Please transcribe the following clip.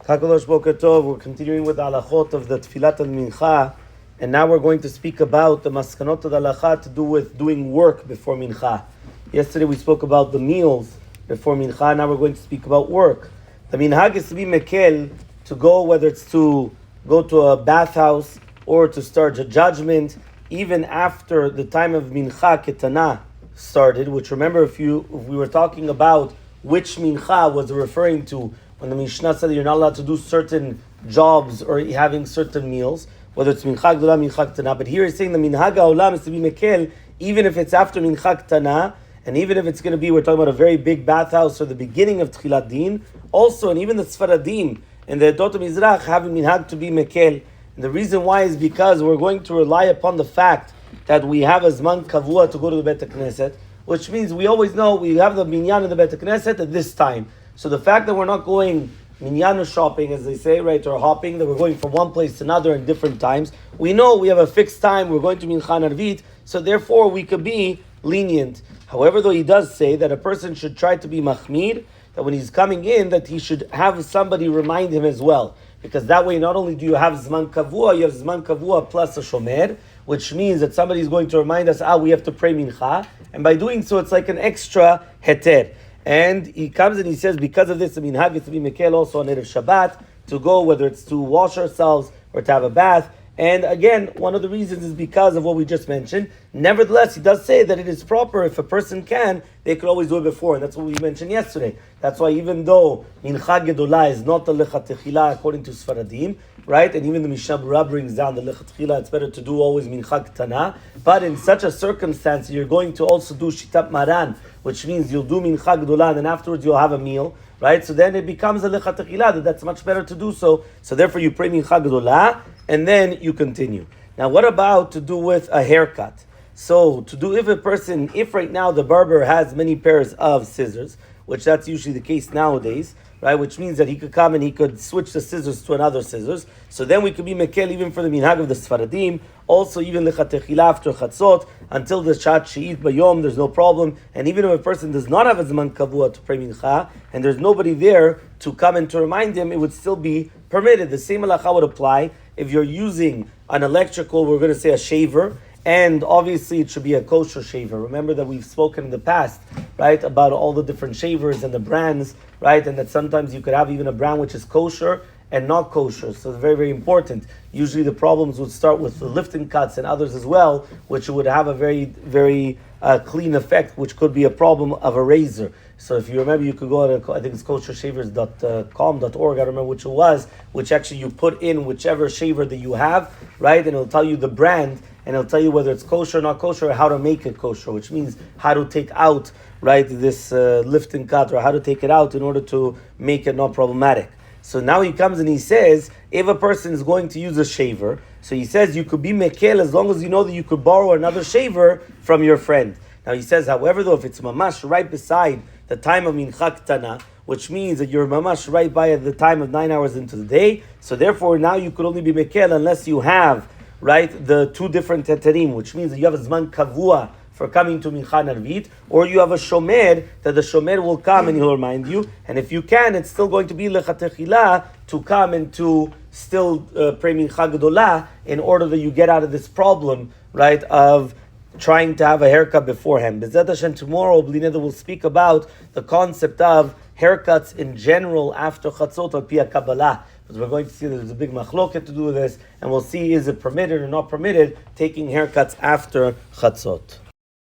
Kakalosh Boker Tov. We're continuing with the halachot of the Tfilat al Mincha, and now we're going to speak about the maskanot of the halacha to do with doing work before Mincha. Yesterday we spoke about the meals before Mincha. Now we're going to speak about work. The minhag is to be mekel, to go, whether it's to go to a bathhouse or to start a judgment, even after the time of Mincha Ketana started. Which, remember, if we were talking about which Mincha was referring to when the Mishnah said that you're not allowed to do certain jobs or having certain meals, whether it's Mincha Gdola, Mincha Ketana. But here he's saying the Minhag HaOlam is to be mekel, even if it's after Mincha Ketana, and even if it's going to be, we're talking about a very big bathhouse or the beginning of Tchilat Din, also, and even the Sfaradim and the Edot Mizrach have a Minhag to be mekel. And the reason why is because we're going to rely upon the fact that we have a Zman Kavua to go to the Bet Knesset, which means we always know we have the Minyan in the Bet Knesset at this time. So the fact that we're not going Minyan shopping, as they say, right, or hopping, that we're going from one place to another in different times, we know we have a fixed time, we're going to Mincha Narvit, so therefore we could be lenient. However, though, he does say that a person should try to be machmir, that when he's coming in, that he should have somebody remind him as well. Because that way, not only do you have Zman Kavua, you have Zman Kavua plus a Shomer, which means that somebody is going to remind us, we have to pray Mincha, and by doing so, it's like an extra heter. And he comes and he says, because of this, the minhag is to be mekel also on Erev Shabbat, to go, whether it's to wash ourselves or to have a bath. And again, one of the reasons is because of what we just mentioned. Nevertheless, he does say that it is proper, if a person can, they could always do it before. And that's what we mentioned yesterday. That's why even though Mincha Gedolah is not the Lechat Techila according to Sfaradim, right? And even the Mishnah Berurah brings down the Lechat Techila, it's better to do always Mincha Ketana. But in such a circumstance, you're going to also do Shitat Maran, which means you'll do Mincha Gedolah and then afterwards you'll have a meal, right? So then it becomes a Lechat Techila, that's much better to do so. So therefore you pray Mincha Gedolah and then you continue. Now what about to do with a haircut? So to do if right now the barber has many pairs of scissors, which that's usually the case nowadays, right? Which means that he could come and he could switch the scissors to another scissors. So then we could be mekel even for the minhag of the Sfaradim, also even lechat techila after chatzot, until the shat she'it bayom, there's no problem. And even if a person does not have a zman kavua to pray mincha, and there's nobody there to come and to remind him, it would still be permitted. The same halacha would apply if you're using an electrical, we're going to say a shaver, and obviously it should be a kosher shaver. Remember that we've spoken in the past, right, about all the different shavers and the brands, right, and that sometimes you could have even a brand which is kosher and not kosher. So it's very, very important. Usually the problems would start with the lifting cuts and others as well, which would have a very, very clean effect, which could be a problem of a razor. So if you remember, you could go to, I think it's koshershavers.com.org, I don't remember which it was, which actually you put in whichever shaver that you have, right, and it'll tell you the brand, and it'll tell you whether it's kosher or not kosher, or how to make it kosher, which means how to take out, right, this lifting cut, or how to take it out in order to make it not problematic. So now he comes and he says, if a person is going to use a shaver, so he says you could be mekel as long as you know that you could borrow another shaver from your friend. Now he says, however, though, if it's mamash right beside the time of Mincha Ketana, which means that you're mamash right by at the time of 9 hours into the day, so therefore now you could only be mekel unless you have, right, the two different teterim, which means that you have a zman kavua for coming to Mincha Narvit, or you have a shomer, that the shomer will come and he'll remind you, and if you can, it's still going to be lechat techila to come and to still pray Mincha Gedolah in order that you get out of this problem, right, of trying to have a haircut beforehand. B'ezrat Hashem, tomorrow, Blineda will speak about the concept of haircuts in general after chatzot al pi Kabbalah. Because we're going to see that there's a big machloket to do with this, and we'll see is it permitted or not permitted taking haircuts after chatzot.